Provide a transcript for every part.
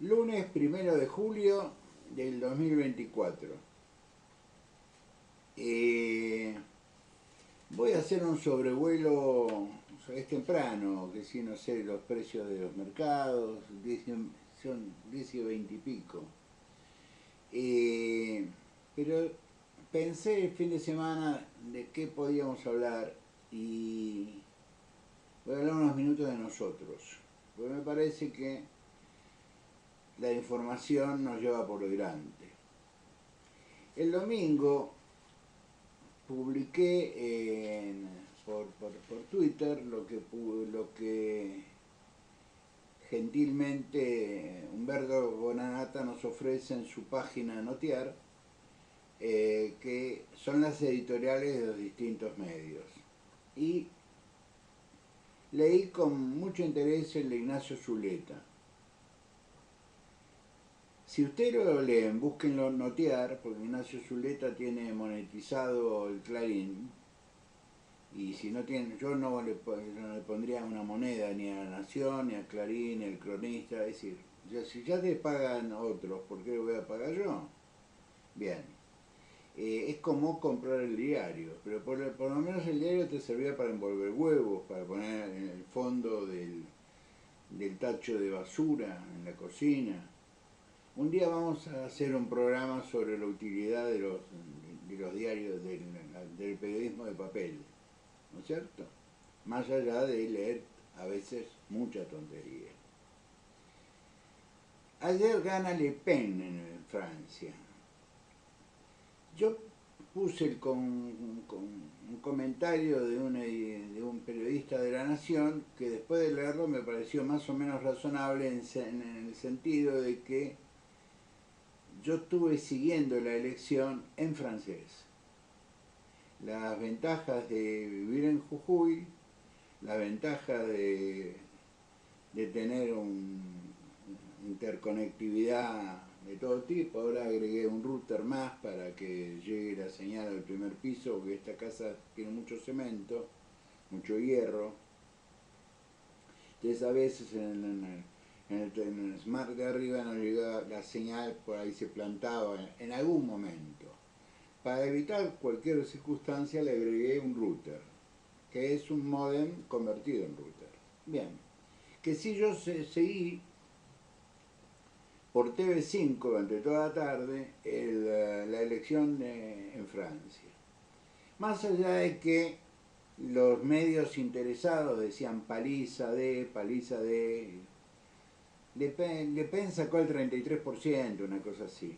Lunes 1 de julio del 2024. Voy a hacer un sobrevuelo, es temprano, que si no sé los precios de los mercados, son 10 y 20 y pico. Pero pensé el fin de semana de qué podíamos hablar y voy a hablar unos minutos de nosotros, porque me parece que la información nos lleva por delante. El domingo publiqué por Twitter lo que gentilmente Humberto Bonanata nos ofrece en su página Notear, que son las editoriales de los distintos medios. Y leí con mucho interés el de Ignacio Zuleta. Si ustedes lo leen, búsquenlo Notear, porque Ignacio Zuleta tiene monetizado el Clarín, y si no tiene, yo no le pondría una moneda ni a La Nación, ni a Clarín, ni al Cronista, es decir, si ya te pagan otros, ¿por qué lo voy a pagar yo? Bien, es como comprar el diario, pero por lo menos el diario te servía para envolver huevos, para poner en el fondo del tacho de basura en la cocina. Un día vamos a hacer un programa sobre la utilidad de los diarios, del periodismo de papel, ¿no es cierto? Más allá de leer a veces mucha tontería. Ayer gana Le Pen en Francia. Yo puse un comentario de un periodista de La Nación que después de leerlo me pareció más o menos razonable en el sentido de que yo estuve siguiendo la elección en francés. Las ventajas de vivir en Jujuy, la ventaja de tener una interconectividad de todo tipo. Ahora agregué un router más para que llegue la señal al primer piso, porque esta casa tiene mucho cemento, mucho hierro. Entonces a veces en el smart de arriba no llegaba la señal, por ahí se plantaba en algún momento. Para evitar cualquier circunstancia le agregué un router, que es un modem convertido en router. Bien, que si yo seguí por TV5 durante toda la tarde la elección en Francia. Más allá de que los medios interesados decían paliza de, Le Pen sacó el 33%, una cosa así,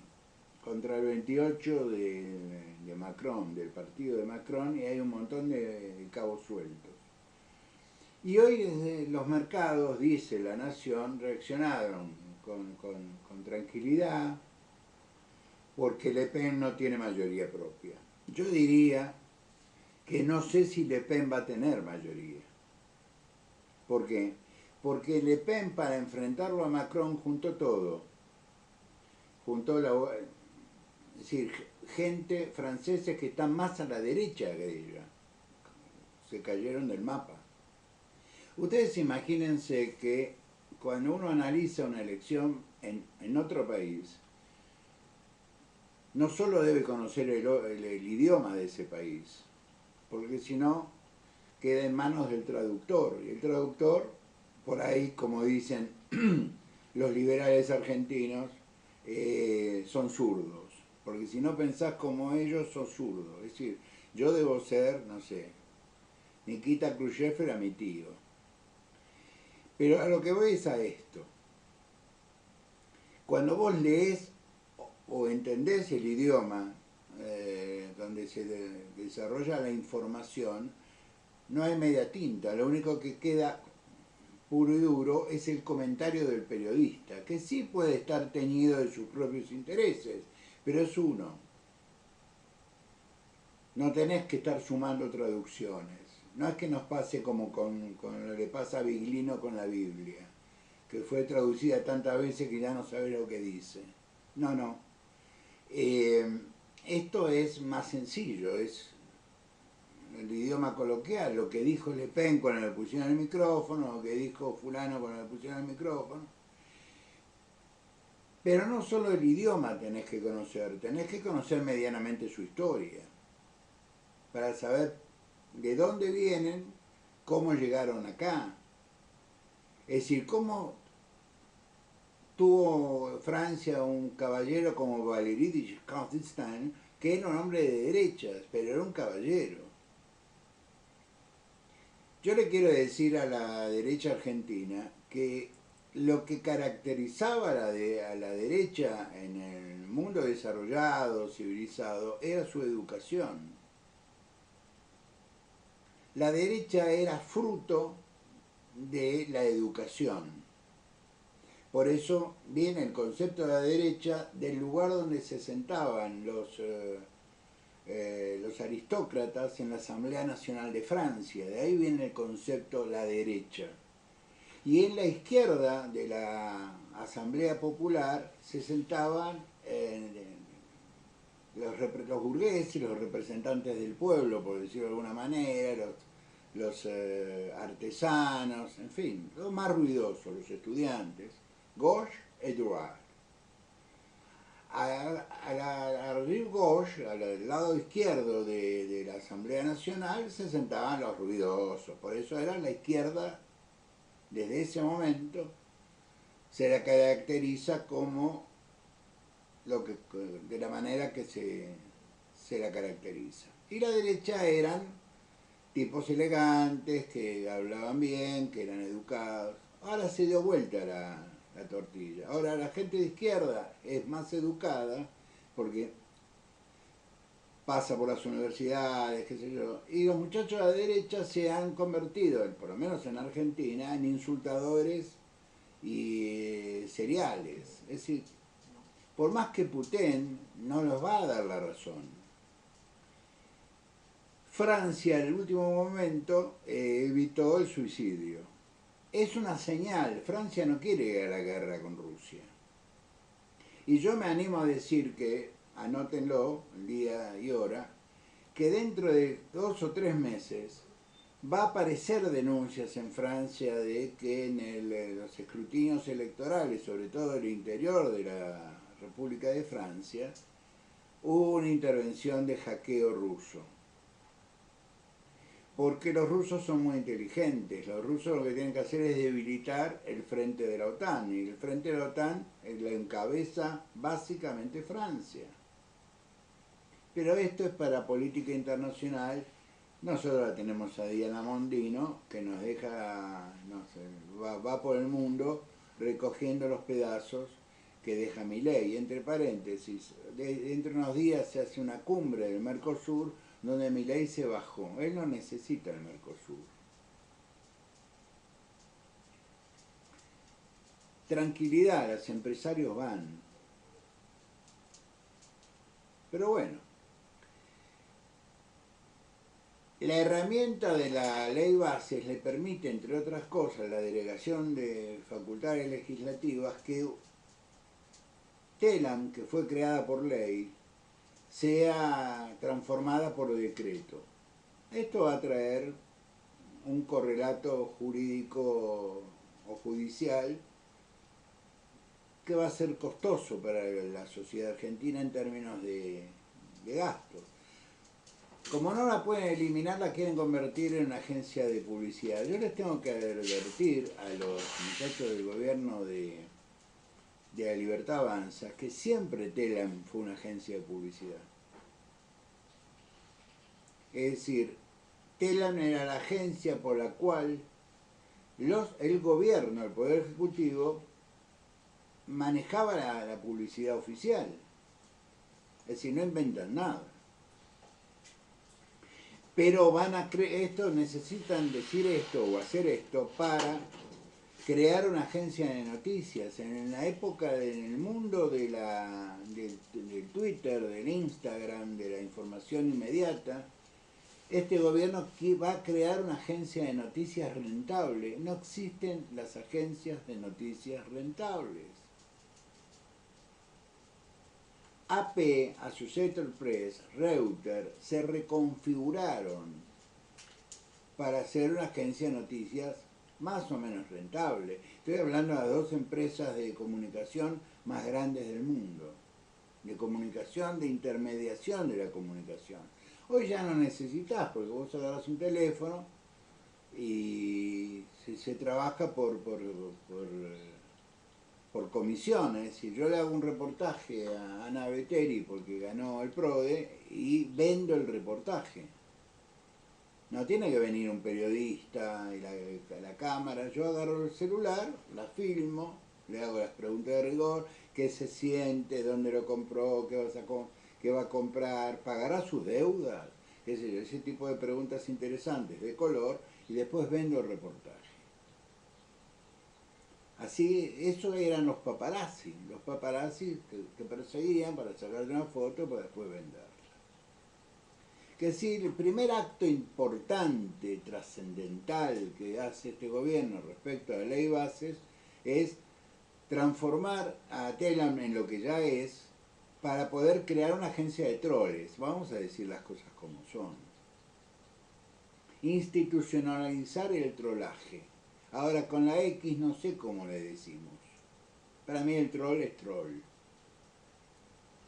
contra el 28% de Macron, del partido de Macron, y hay un montón de cabos sueltos. Y hoy desde los mercados, dice La Nación, reaccionaron con tranquilidad porque Le Pen no tiene mayoría propia. Yo diría que no sé si Le Pen va a tener mayoría. ¿Por qué? Porque Le Pen, para enfrentarlo a Macron, juntó todo. Es decir, gente francesa que está más a la derecha que ella. Se cayeron del mapa. Ustedes imagínense que cuando uno analiza una elección en otro país, no solo debe conocer el idioma de ese país, porque si no queda en manos del traductor. Y el traductor, por ahí, como dicen los liberales argentinos, son zurdos. Porque si no pensás como ellos, sos zurdo. Es decir, yo debo ser, no sé, Nikita Khrushchev era mi tío. Pero a lo que voy es a esto. Cuando vos lees o entendés el idioma donde se desarrolla la información, no hay media tinta. Lo único que queda puro y duro es el comentario del periodista, que sí puede estar teñido de sus propios intereses, pero es uno. No tenés que estar sumando traducciones. No es que nos pase como con lo que pasa a Biglino con la Biblia, que fue traducida tantas veces que ya no sabe lo que dice. No, no. Esto es más sencillo, es el idioma coloquial, lo que dijo Le Pen cuando le pusieron el micrófono, lo que dijo fulano cuando le pusieron el micrófono. Pero no solo el idioma tenés que conocer medianamente su historia, para saber de dónde vienen, cómo llegaron acá. Es decir, cómo tuvo Francia un caballero como Valéry Giscard d'Estaing, que era un hombre de derechas, pero era un caballero. Yo le quiero decir a la derecha argentina que lo que caracterizaba a la derecha en el mundo desarrollado, civilizado, era su educación. La derecha era fruto de la educación. Por eso viene el concepto de la derecha del lugar donde se sentaban los aristócratas en la Asamblea Nacional de Francia. De ahí viene el concepto la derecha. Y en la izquierda de la Asamblea Popular se sentaban los burgueses, los representantes del pueblo, por decirlo de alguna manera, los artesanos, en fin, los más ruidosos, los estudiantes, gauche et droite. A rive gauche, al lado izquierdo de la Asamblea Nacional, se sentaban los ruidosos, por eso era la izquierda, desde ese momento, se la caracteriza como de la manera que se la caracteriza. Y la derecha eran tipos elegantes, que hablaban bien, que eran educados. Ahora se dio vuelta la tortilla. Ahora la gente de izquierda es más educada porque pasa por las universidades, qué sé yo, y los muchachos de la derecha se han convertido, por lo menos en Argentina, en insultadores y seriales. Es decir, por más que puteen, no nos va a dar la razón. Francia en el último momento evitó el suicidio. Es una señal, Francia no quiere ir a la guerra con Rusia. Y yo me animo a decir que, anótenlo, el día y hora, que dentro de 2 o 3 meses va a aparecer denuncias en Francia de que en los escrutinios electorales, sobre todo en el interior de la República de Francia, hubo una intervención de hackeo ruso. Porque los rusos son muy inteligentes. Los rusos lo que tienen que hacer es debilitar el frente de la OTAN. Y el frente de la OTAN lo encabeza básicamente Francia. Pero esto es para política internacional. Nosotros la tenemos a Diana Mondino, que nos deja, no sé, va por el mundo recogiendo los pedazos que deja Milei. Entre paréntesis, dentro de unos días se hace una cumbre del Mercosur, donde Milei se bajó. Él no necesita el Mercosur. Tranquilidad, los empresarios van. Pero bueno, la herramienta de la ley bases le permite, entre otras cosas, la delegación de facultades legislativas, que TELAM, que fue creada por ley, sea transformada por decreto. Esto va a traer un correlato jurídico o judicial que va a ser costoso para la sociedad argentina en términos de gastos. Como no la pueden eliminar, la quieren convertir en una agencia de publicidad. Yo les tengo que advertir a los muchachos del gobierno de La Libertad Avanza que siempre TELAM fue una agencia de publicidad. Es decir, TELAM era la agencia por la cual el gobierno, el Poder Ejecutivo, manejaba la publicidad oficial. Es decir, no inventan nada. Pero necesitan decir esto o hacer esto para crear una agencia de noticias. En la época, en el mundo del Twitter, del Instagram, de la información inmediata, este gobierno va a crear una agencia de noticias rentable. No existen las agencias de noticias rentables. AP, Associated Press, Reuters se reconfiguraron para ser una agencia de noticias más o menos rentable. Estoy hablando de las dos empresas de comunicación más grandes del mundo, de comunicación, de intermediación de la comunicación. Hoy ya no necesitas, porque vos agarras un teléfono y se trabaja por comisiones. Si yo le hago un reportaje a Ana Beteri porque ganó el PRODE y vendo el reportaje. No tiene que venir un periodista y la cámara. Yo agarro el celular, la filmo, le hago las preguntas de rigor, qué se siente, dónde lo compró, qué va a comprar, pagará sus deudas, qué sé yo, ese tipo de preguntas interesantes de color, y después vendo el reportaje. Así, eso eran los paparazzi que perseguían para sacarle una foto para después venderla. Que sí, el primer acto importante, trascendental que hace este gobierno respecto a la ley bases es transformar a Telam en lo que ya es para poder crear una agencia de troles. Vamos a decir las cosas como son. Institucionalizar el trolaje. Ahora con la X no sé cómo le decimos. Para mí el troll es troll.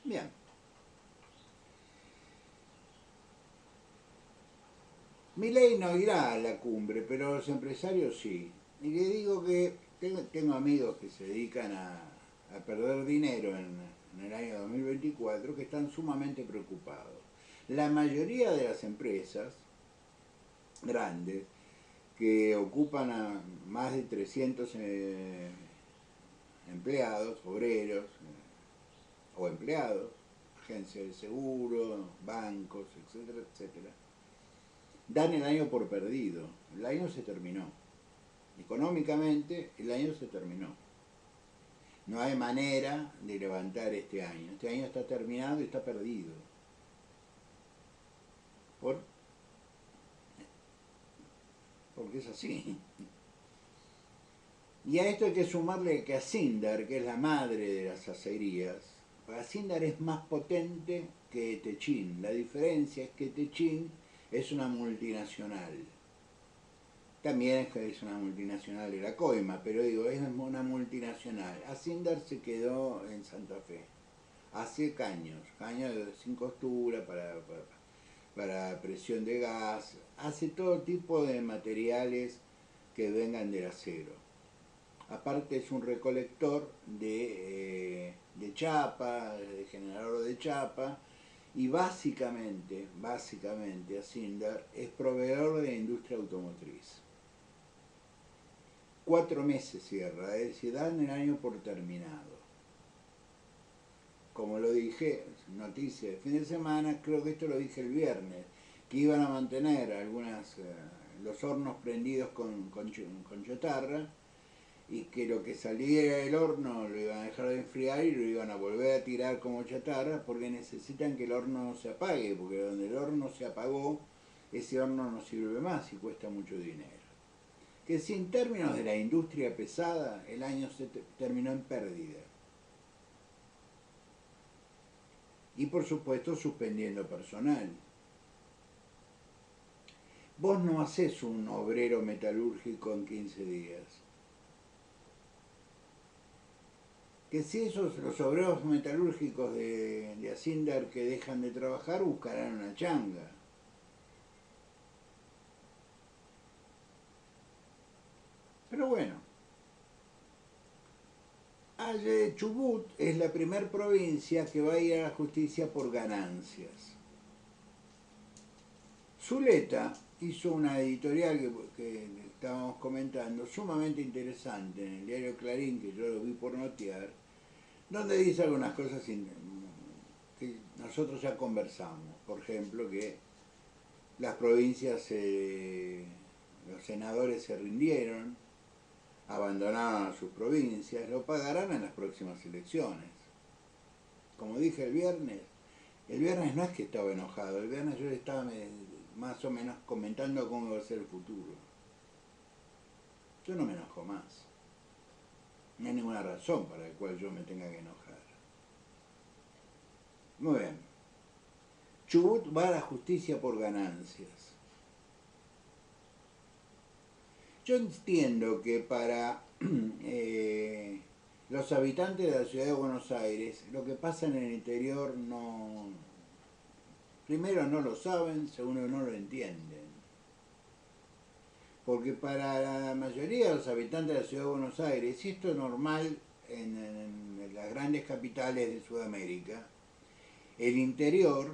Bien. Milei no irá a la cumbre, pero los empresarios sí. Y le digo que tengo amigos que se dedican a perder dinero en el año 2024 que están sumamente preocupados. La mayoría de las empresas grandes que ocupan a más de 300 empleados, obreros o empleados, agencias de seguro, bancos, etcétera, etcétera, dan el año por perdido. El año se terminó. Económicamente, el año se terminó. No hay manera de levantar este año. Este año está terminado y está perdido. Porque es así. Y a esto hay que sumarle que Acindar, que es la madre de las acerías, Acindar es más potente que Techin. La diferencia es que Techin es una multinacional. También es una multinacional de la coima, pero digo, es una multinacional. Acindar se quedó en Santa Fe. Hace caños sin costura, para presión de gas, hace todo tipo de materiales que vengan del acero. Aparte es un recolector de chapa, de generador de chapa, y básicamente Acindar es proveedor de la industria automotriz. 4 meses cierra, es decir, dan el año por terminado. Como lo dije, noticia de fin de semana, creo que esto lo dije el viernes, que iban a mantener los hornos prendidos con chatarra, y que lo que saliera del horno lo iban a dejar de enfriar y lo iban a volver a tirar como chatarra, porque necesitan que el horno no se apague, porque donde el horno se apagó, ese horno no sirve más y cuesta mucho dinero. Que si en términos de la industria pesada, el año se terminó en pérdida. Y por supuesto suspendiendo personal. Vos no hacés un obrero metalúrgico en 15 días. Que si los obreros metalúrgicos de Acindar que dejan de trabajar buscarán una changa. Pero bueno, Chubut es la primera provincia que va a ir a la justicia por ganancias. Zuleta hizo una editorial que estábamos comentando, sumamente interesante, en el diario Clarín, que yo lo vi por notear, donde dice algunas cosas que nosotros ya conversamos. Por ejemplo, que las provincias, los senadores se rindieron, abandonaron a sus provincias, lo pagarán en las próximas elecciones. Como dije el viernes no es que estaba enojado, el viernes yo estaba más o menos comentando cómo va a ser el futuro. Yo no me enojo más. No hay ninguna razón para la cual yo me tenga que enojar. Muy bien. Chubut va a la justicia por ganancias. Yo entiendo que para los habitantes de la ciudad de Buenos Aires, lo que pasa en el interior no, primero no lo saben, segundo no lo entienden. Porque para la mayoría de los habitantes de la ciudad de Buenos Aires, y esto es normal en las grandes capitales de Sudamérica, el interior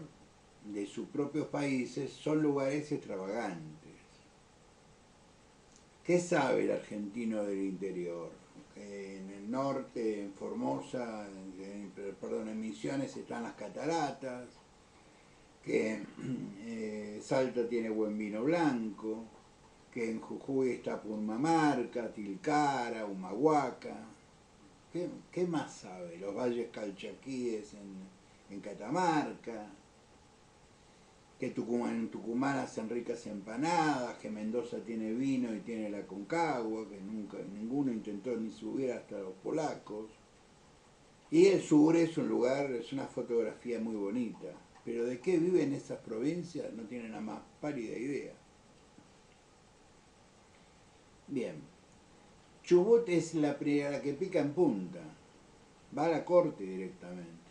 de sus propios países son lugares extravagantes. ¿Qué sabe el argentino del interior? En el norte, en Formosa, en Misiones están las cataratas, que Salta tiene buen vino blanco, que en Jujuy está Purmamarca, Tilcara, Humahuaca. ¿Qué más sabe? Los valles calchaquíes en Catamarca, que en Tucumán hacen ricas empanadas, que Mendoza tiene vino y tiene la Concagua, que nunca ninguno intentó ni subir hasta los polacos. Y el sur es un lugar, es una fotografía muy bonita, pero de qué viven esas provincias no tienen la más pálida idea. Bien, Chubut es la primera que pica en punta, va a la corte directamente.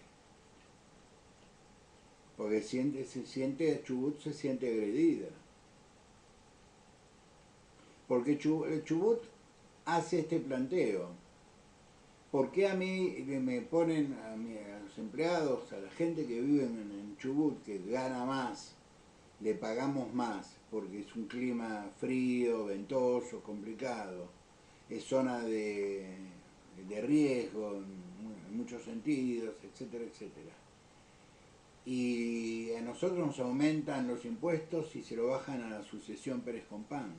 Porque Chubut se siente agredida. Porque Chubut hace este planteo. ¿Por qué a mí me ponen a los empleados, a la gente que vive en Chubut, que gana más, le pagamos más? Porque es un clima frío, ventoso, complicado. Es zona de riesgo en muchos sentidos, etcétera, etcétera. Y a nosotros nos aumentan los impuestos y se lo bajan a la sucesión Pérez Compán.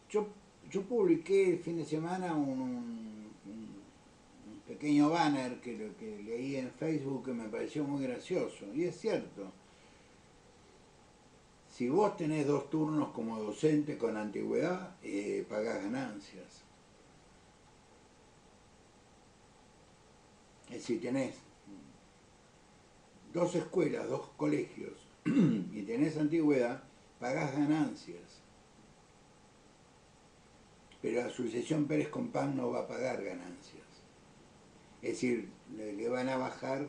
Yo publiqué el fin de semana un pequeño banner que leí en Facebook que me pareció muy gracioso. Y es cierto, si vos tenés 2 turnos como docente con antigüedad, pagás ganancias. Si tenés 2 escuelas, 2 colegios y tenés antigüedad, pagás ganancias. Pero la sucesión Pérez Compán no va a pagar ganancias. Es decir, le van a bajar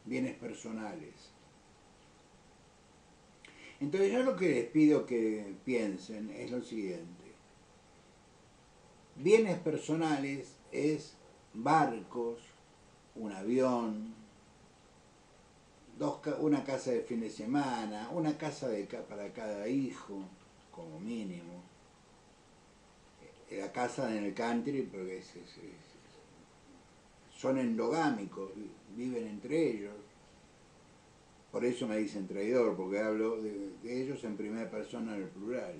bienes personales. Entonces yo lo que les pido que piensen es lo siguiente. Bienes personales es barcos, un avión, una casa de fin de semana, una casa para cada hijo, como mínimo. La casa en el country, porque son endogámicos, viven entre ellos. Por eso me dicen traidor, porque hablo de ellos en primera persona en el plural.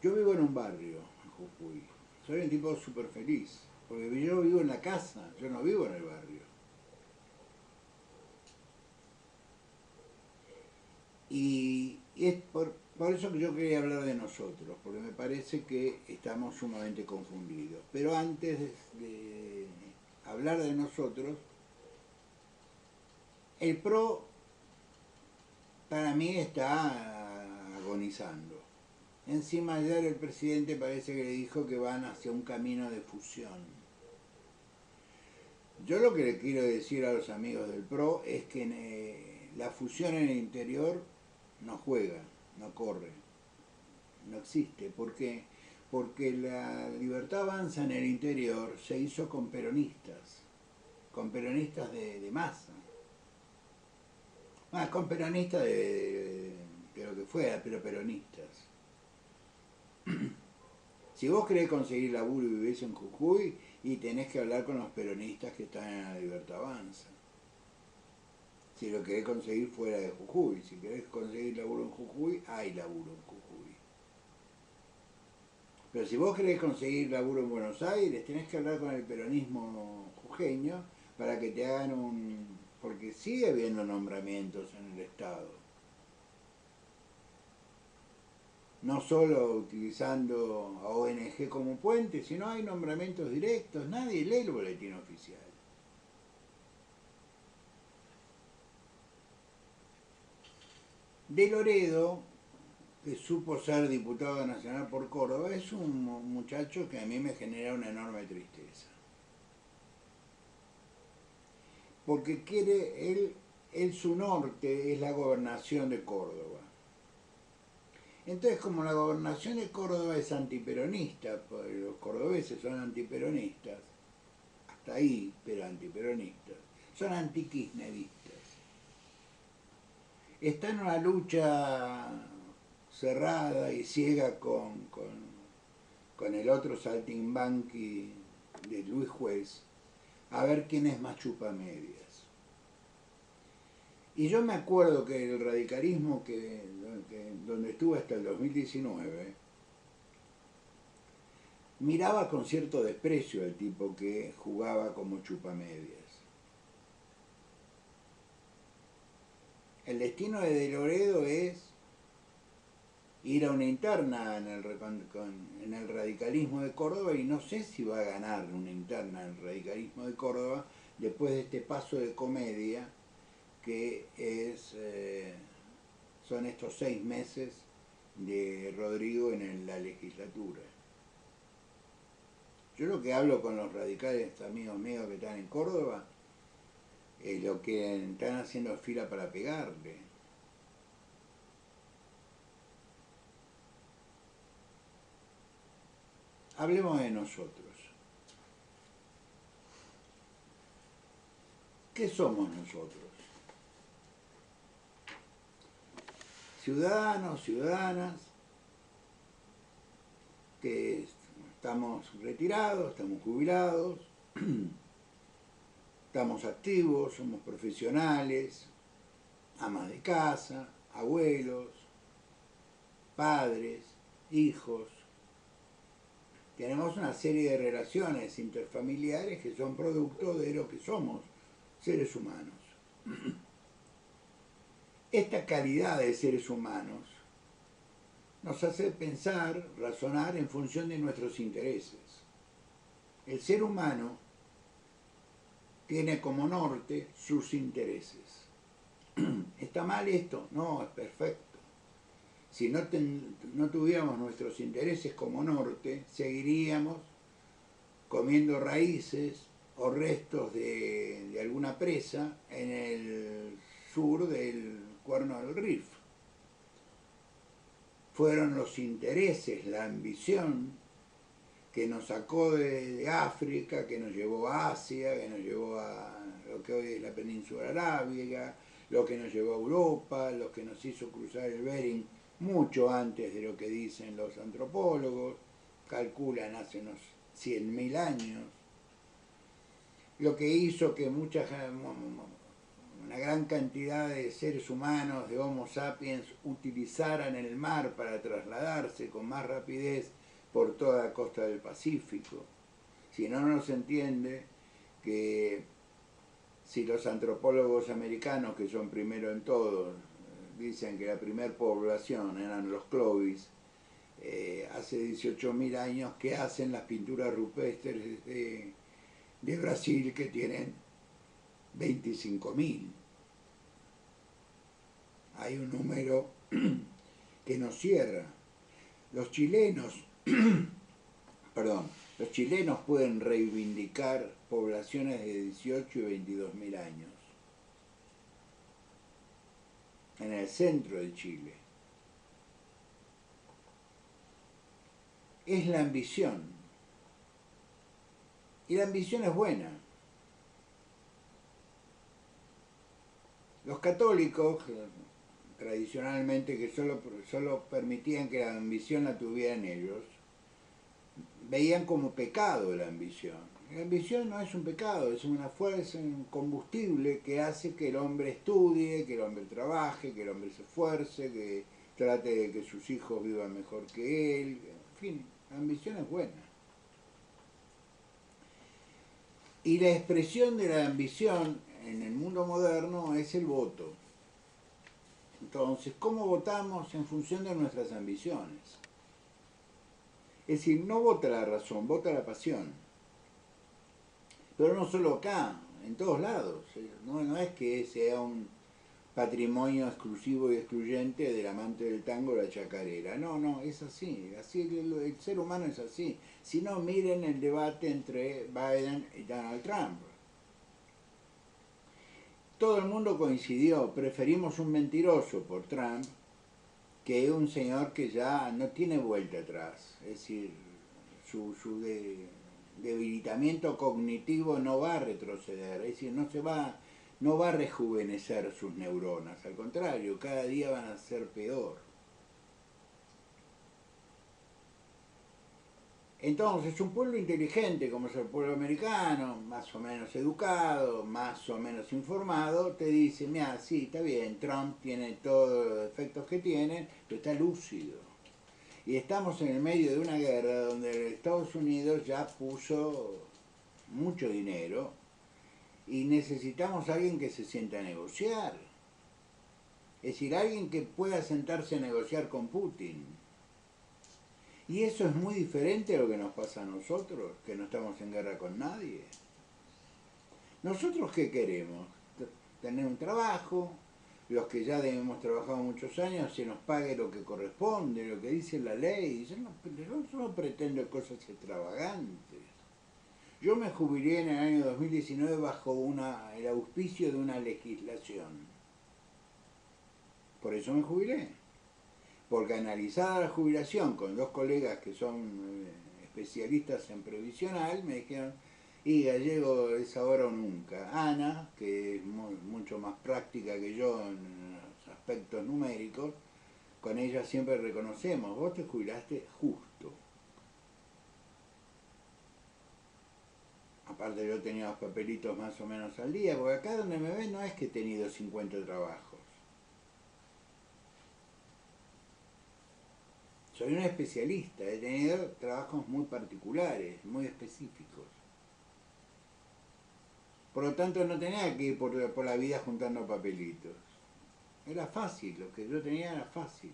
Yo vivo en un barrio, en Jujuy. Soy un tipo súper feliz, porque yo vivo en la casa, yo no vivo en el barrio. Y es por eso que yo quería hablar de nosotros, porque me parece que estamos sumamente confundidos. Pero antes de hablar de nosotros, el PRO para mí está agonizando. Encima ayer el presidente parece que le dijo que van hacia un camino de fusión. Yo lo que le quiero decir a los amigos del PRO es que la fusión en el interior no juega, no corre, no existe. ¿Por qué? Porque la Libertad Avanza en el interior se hizo con peronistas de masa. Con peronistas de lo que fuera, pero peronistas. Si vos querés conseguir laburo y vivís en Jujuy, y tenés que hablar con los peronistas que están en la Libertad Avanza. Si lo querés conseguir fuera de Jujuy, si querés conseguir laburo en Jujuy, hay laburo en Jujuy. Pero si vos querés conseguir laburo en Buenos Aires, tenés que hablar con el peronismo jujeño para que te hagan porque sigue habiendo nombramientos en el Estado. No solo utilizando a ONG como puente, sino hay nombramientos directos, nadie lee el boletín oficial. De Loredo que supo ser diputado nacional por Córdoba, es un muchacho que a mí me genera una enorme tristeza. Porque él su norte es la gobernación de Córdoba. Entonces, como la gobernación de Córdoba es antiperonista, porque los cordobeses son antiperonistas, hasta ahí, pero antiperonistas, son antikirchneristas. Está en una lucha cerrada y ciega con el otro saltimbanqui de Luis Juez, a ver quién es más chupamedias. Y yo me acuerdo que el radicalismo donde estuve hasta el 2019, miraba con cierto desprecio al tipo que jugaba como chupamedias. El destino de Loredo es ir a una interna en el radicalismo de Córdoba, y no sé si va a ganar una interna en el radicalismo de Córdoba después de este paso de comedia que son estos 6 meses de Rodrigo en la legislatura. Yo lo que hablo con los radicales amigos míos que están en Córdoba, lo que están haciendo fila para pegarle. Hablemos de nosotros. ¿Qué somos nosotros? Ciudadanos, ciudadanas, que estamos retirados, estamos jubilados, estamos activos, somos profesionales, amas de casa, abuelos, padres, hijos. Tenemos una serie de relaciones interfamiliares que son producto de lo que somos, seres humanos. Esta calidad de seres humanos nos hace pensar, razonar en función de nuestros intereses. El ser humano tiene como norte sus intereses. ¿Está mal esto? No, es perfecto. Si no tuviéramos nuestros intereses como norte, seguiríamos comiendo raíces o restos de alguna presa en el sur del Cuerno del Rif. Fueron los intereses, la ambición, que nos sacó de África, que nos llevó a Asia, que nos llevó a lo que hoy es la península arábiga, lo que nos llevó a Europa, lo que nos hizo cruzar el Bering mucho antes de lo que dicen los antropólogos, calculan hace unos 100.000 años, lo que hizo que una gran cantidad de seres humanos, de Homo sapiens, utilizaran el mar para trasladarse con más rapidez por toda la costa del Pacífico. Si no, no se entiende que si los antropólogos americanos, que son primero en todo, dicen que la primera población eran los Clovis, hace 18.000 años, que hacen las pinturas rupestres de Brasil, que tienen 25.000. Hay un número que nos cierra. Los chilenos pueden reivindicar poblaciones de 18 y 22.000 años en el centro de Chile. Es la ambición. Y la ambición es buena. Los católicos, tradicionalmente, que solo permitían que la ambición la tuvieran ellos, veían como pecado la ambición. La ambición no es un pecado, es una fuerza, un combustible que hace que el hombre estudie, que el hombre trabaje, que el hombre se esfuerce, que trate de que sus hijos vivan mejor que él. En fin, la ambición es buena. Y la expresión de la ambición en el mundo moderno es el voto. Entonces, ¿cómo votamos? En función de nuestras ambiciones. Es decir, no vota la razón, vota la pasión. Pero no solo acá, en todos lados. No es que sea patrimonio exclusivo y excluyente del amante del tango, la chacarera. No, no, es así, así el ser humano es así. Si no, miren el debate entre Biden y Donald Trump. Todo el mundo coincidió, preferimos un mentiroso por Trump que un señor que ya no tiene vuelta atrás. Es decir, su debilitamiento cognitivo no va a retroceder, es decir, no va a rejuvenecer sus neuronas, al contrario, cada día van a ser peor. Entonces, un pueblo inteligente como es el pueblo americano, más o menos educado, más o menos informado, te dice, mira, sí, está bien, Trump tiene todos los defectos que tiene, pero está lúcido. Y estamos en el medio de una guerra donde Estados Unidos ya puso mucho dinero y necesitamos a alguien que se sienta a negociar. Es decir, alguien que pueda sentarse a negociar con Putin. Y eso es muy diferente a lo que nos pasa a nosotros, que no estamos en guerra con nadie. ¿Nosotros qué queremos? Tener un trabajo, los que ya hemos trabajado muchos años, se nos pague lo que corresponde, lo que dice la ley. Yo no pretendo cosas extravagantes. Yo me jubilé en el año 2019 bajo el auspicio de una legislación. Por eso me jubilé. Porque analizada la jubilación con dos colegas que son especialistas en previsional, me dijeron, y Gallego es ahora o nunca. Ana, que es mucho más práctica que yo en los aspectos numéricos, con ella siempre reconocemos, vos te jubilaste justo. Aparte yo tenía los papelitos más o menos al día, porque acá donde me ven no es que he tenido 50 trabajos. Soy un especialista, he tenido trabajos muy particulares, muy específicos. Por lo tanto no tenía que ir por la vida juntando papelitos. Era fácil, lo que yo tenía era fácil.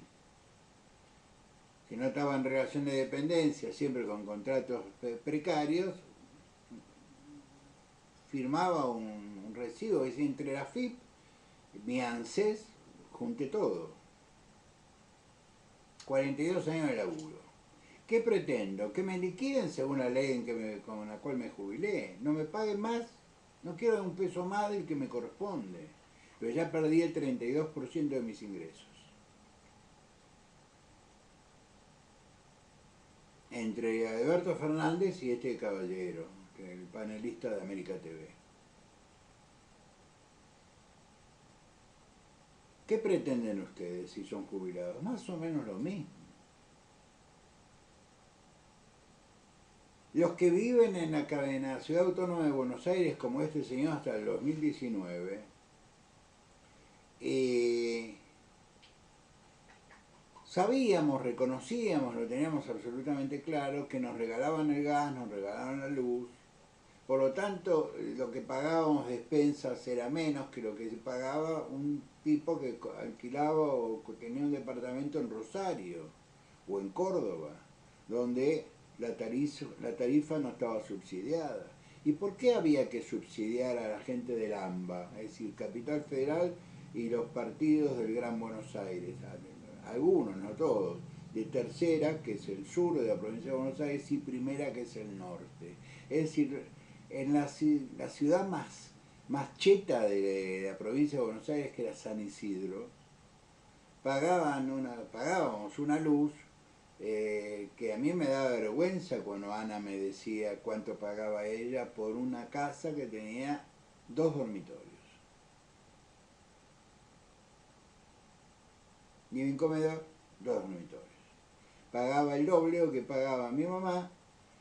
Si no estaba en relación de dependencia, siempre con contratos precarios, firmaba un recibo, es decir, entre la FIP, mi ANSES, junté todo. 42 años de laburo. ¿Qué pretendo? Que me liquiden según la ley con la cual me jubilé. No me paguen más, no quiero un peso más del que me corresponde. Pero ya perdí el 32% de mis ingresos. Entre Alberto Fernández y este caballero, el panelista de América TV. ¿Qué pretenden ustedes si son jubilados? Más o menos lo mismo. Los que viven en la Ciudad Autónoma de Buenos Aires, como este señor hasta el 2019, sabíamos, reconocíamos, lo teníamos absolutamente claro, que nos regalaban el gas, nos regalaban la luz. Por lo tanto, lo que pagábamos de expensas era menos que lo que se pagaba un tipo que alquilaba o que tenía un departamento en Rosario o en Córdoba, donde la tarifa no estaba subsidiada. ¿Y por qué había que subsidiar a la gente del AMBA, es decir, Capital Federal y los partidos del Gran Buenos Aires? Algunos, no todos, de tercera, que es el sur de la provincia de Buenos Aires, y primera, que es el norte. Es decir, en la ciudad más cheta de la provincia de Buenos Aires, que era San Isidro, pagábamos una luz que a mí me daba vergüenza cuando Ana me decía cuánto pagaba ella por una casa que tenía 2 dormitorios. Living comedor, 2 dormitorios. Pagaba el doble lo que pagaba mi mamá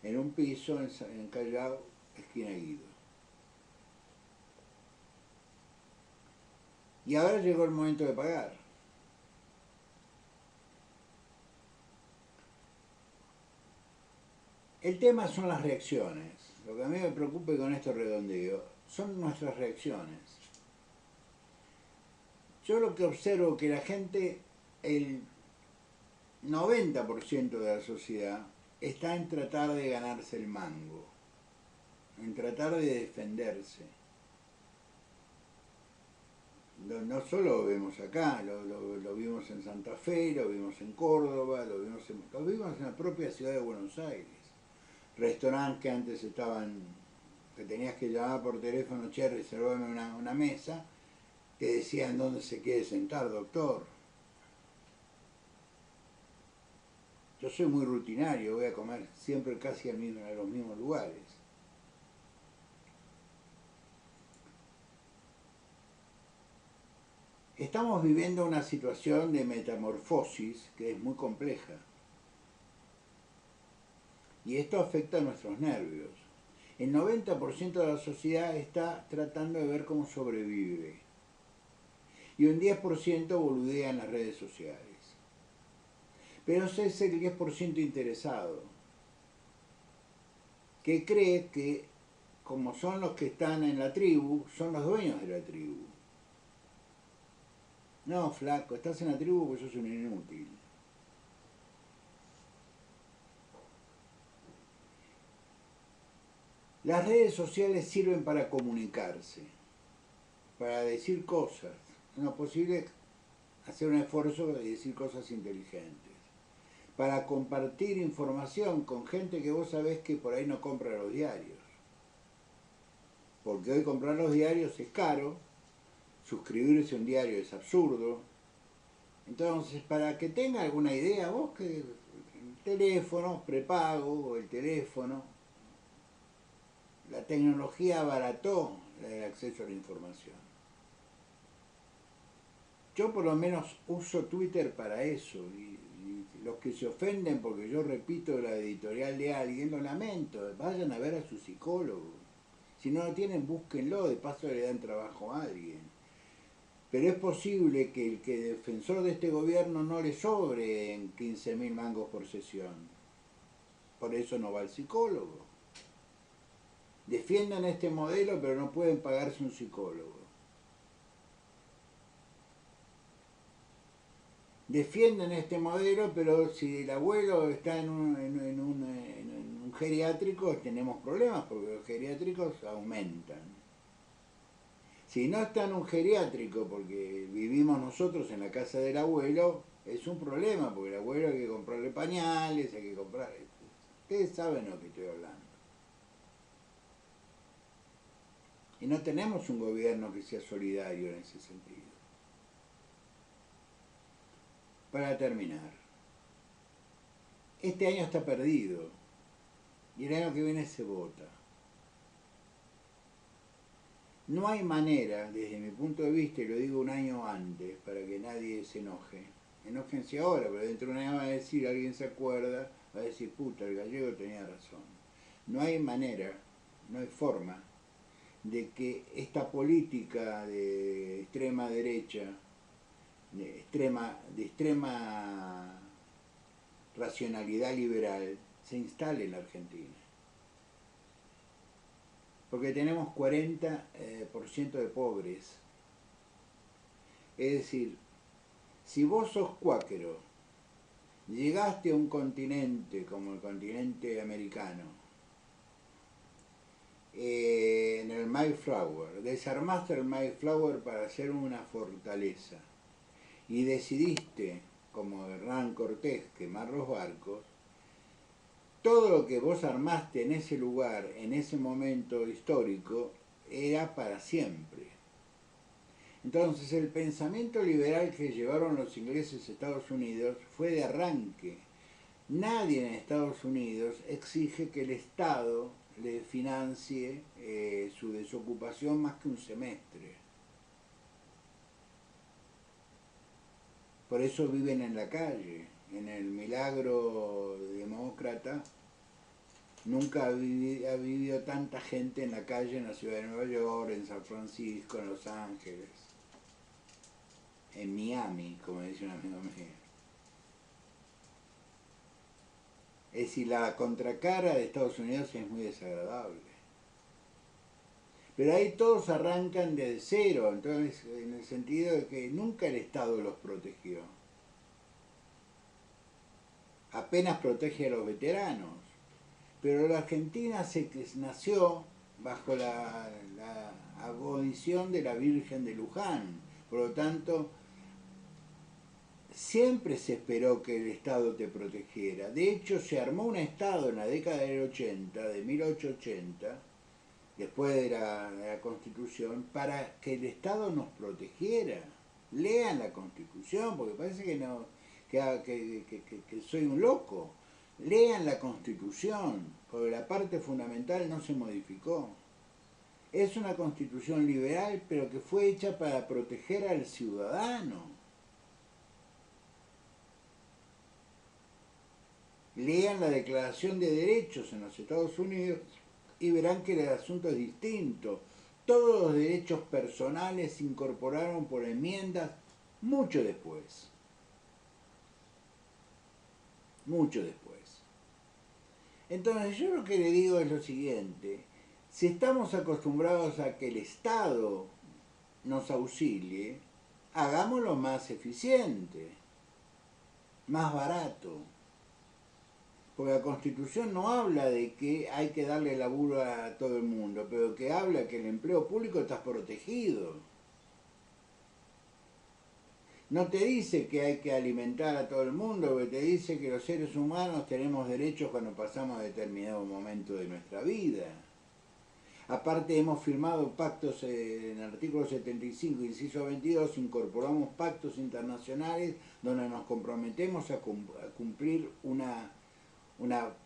en un piso en Callao, esquina Guido. Y ahora llegó el momento de pagar. El tema son las reacciones. Lo que a mí me preocupa con esto redondeo son nuestras reacciones. Yo lo que observo que la gente, el 90% de la sociedad, está en tratar de ganarse el mango, en tratar de defenderse. no solo lo vemos acá, lo vimos en Santa Fe, lo vimos en Córdoba, lo vimos en la propia ciudad de Buenos Aires. Restaurantes que antes estaban, que tenías que llamar por teléfono, che, reservame una mesa, te decían dónde se quiere sentar, doctor. Yo soy muy rutinario, voy a comer siempre casi a los mismos lugares. Estamos viviendo una situación de metamorfosis que es muy compleja. Y esto afecta a nuestros nervios. El 90% de la sociedad está tratando de ver cómo sobrevive. Y un 10% boludea en las redes sociales. Pero ese es el 10% interesado, que cree que como son los que están en la tribu, son los dueños de la tribu. No, flaco, estás en la tribu porque sos un inútil. Las redes sociales sirven para comunicarse, para decir cosas. No es posible hacer un esfuerzo de decir cosas inteligentes. Para compartir información con gente que vos sabés que por ahí no compra los diarios. Porque hoy comprar los diarios es caro, suscribirse a un diario es absurdo. Entonces, para que tenga alguna idea, vos que el teléfono, prepago, o el teléfono, la tecnología abarató el acceso a la información. Yo por lo menos uso Twitter para eso, y los que se ofenden porque yo repito la editorial de alguien, lo lamento, vayan a ver a su psicólogo. Si no lo tienen, búsquenlo, de paso le dan trabajo a alguien. Pero es posible que el que defensor de este gobierno no le sobre en 15.000 mangos por sesión. Por eso no va al psicólogo. Defiendan este modelo, pero no pueden pagarse un psicólogo. Defienden este modelo, pero si el abuelo está en un geriátrico, tenemos problemas, porque los geriátricos aumentan. Si no está en un geriátrico, porque vivimos nosotros en la casa del abuelo, es un problema, porque el abuelo hay que comprarle pañales, hay que comprar... Ustedes saben lo que estoy hablando. Y no tenemos un gobierno que sea solidario en ese sentido. Para terminar, este año está perdido y el año que viene se vota. No hay manera, desde mi punto de vista, y lo digo un año antes, para que nadie se enoje. Enójense ahora, pero dentro de un año va a decir, alguien se acuerda, va a decir, puta, el gallego tenía razón. No hay manera, no hay forma de que esta política de extrema derecha, de extrema racionalidad liberal, se instale en la Argentina. Porque tenemos 40% de pobres. Es decir, si vos sos cuáquero, llegaste a un continente como el continente americano, en el Mayflower, desarmaste el Mayflower para hacer una fortaleza y decidiste, como Hernán Cortés, quemar los barcos, todo lo que vos armaste en ese lugar, en ese momento histórico, era para siempre. Entonces el pensamiento liberal que llevaron los ingleses a Estados Unidos fue de arranque. Nadie en Estados Unidos exige que el Estado le financie su desocupación más que un semestre. Por eso viven en la calle. En el milagro demócrata nunca ha vivido tanta gente en la calle en la ciudad de Nueva York, en San Francisco, en Los Ángeles, en Miami, como dice un amigo mío. Es decir, la contracara de Estados Unidos es muy desagradable. Pero ahí todos arrancan desde cero, entonces, en el sentido de que nunca el Estado los protegió. Apenas protege a los veteranos. Pero la Argentina nació bajo la abolición de la Virgen de Luján. Por lo tanto, siempre se esperó que el Estado te protegiera. De hecho, se armó un Estado en la década del 80, de 1880, después de la Constitución, para que el Estado nos protegiera. Lean la Constitución, porque parece que no que soy un loco. Lean la Constitución, porque la parte fundamental no se modificó. Es una Constitución liberal, pero que fue hecha para proteger al ciudadano. Lean la Declaración de Derechos en los Estados Unidos y verán que el asunto es distinto. Todos los derechos personales se incorporaron por enmiendas mucho después. Mucho después. Entonces yo lo que le digo es lo siguiente. Si estamos acostumbrados a que el Estado nos auxilie, hagámoslo más eficiente, más barato. Porque la Constitución no habla de que hay que darle laburo a todo el mundo, pero que habla que el empleo público está protegido. No te dice que hay que alimentar a todo el mundo, porque te dice que los seres humanos tenemos derechos cuando pasamos a determinado momento de nuestra vida. Aparte hemos firmado pactos en el artículo 75, inciso 22, incorporamos pactos internacionales donde nos comprometemos a cumplir una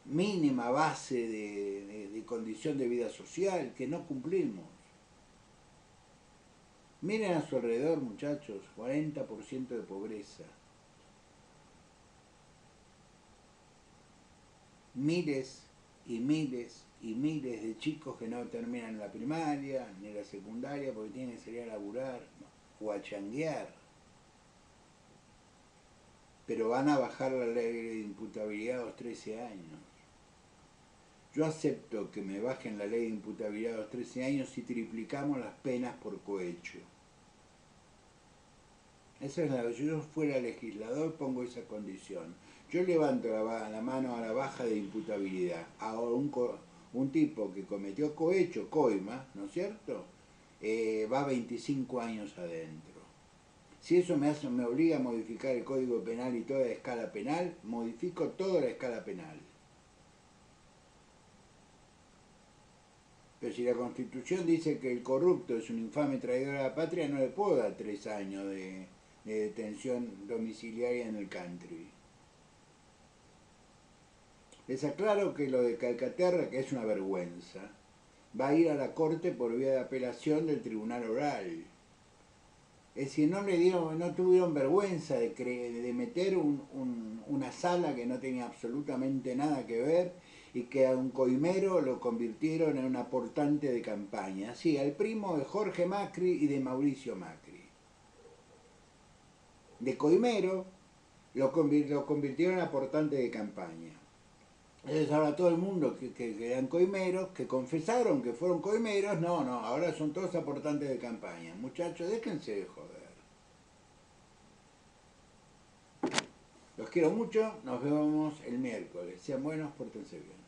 mínima base de condición de vida social que no cumplimos. Miren a su alrededor, muchachos, 40% de pobreza. Miles y miles y miles de chicos que no terminan la primaria ni la secundaria porque tienen que salir a laburar o a changuear. Pero van a bajar la ley de imputabilidad a los 13 años. Yo acepto que me bajen la ley de imputabilidad a los 13 años si triplicamos las penas por cohecho. Esa es si yo fuera legislador pongo esa condición. Yo levanto la mano a la baja de imputabilidad a un tipo que cometió cohecho, coima, ¿no es cierto? Va 25 años adentro. Si eso me obliga a modificar el Código Penal y toda la escala penal, modifico toda la escala penal. Pero si la Constitución dice que el corrupto es un infame traidor a la patria, no le puedo dar 3 años de detención domiciliaria en el country. Les aclaro que lo de Calcaterra, que es una vergüenza, va a ir a la Corte por vía de apelación del Tribunal Oral. Es decir, no tuvieron vergüenza de meter una sala que no tenía absolutamente nada que ver y que a un coimero lo convirtieron en un aportante de campaña. Sí, al primo de Jorge Macri y de Mauricio Macri. De coimero lo convirtieron en aportante de campaña. Entonces ahora todo el mundo que eran coimeros, que confesaron que fueron coimeros, no, ahora son todos aportantes de campaña. Muchachos, déjense de joder. Los quiero mucho, nos vemos el miércoles. Sean buenos, pórtense bien.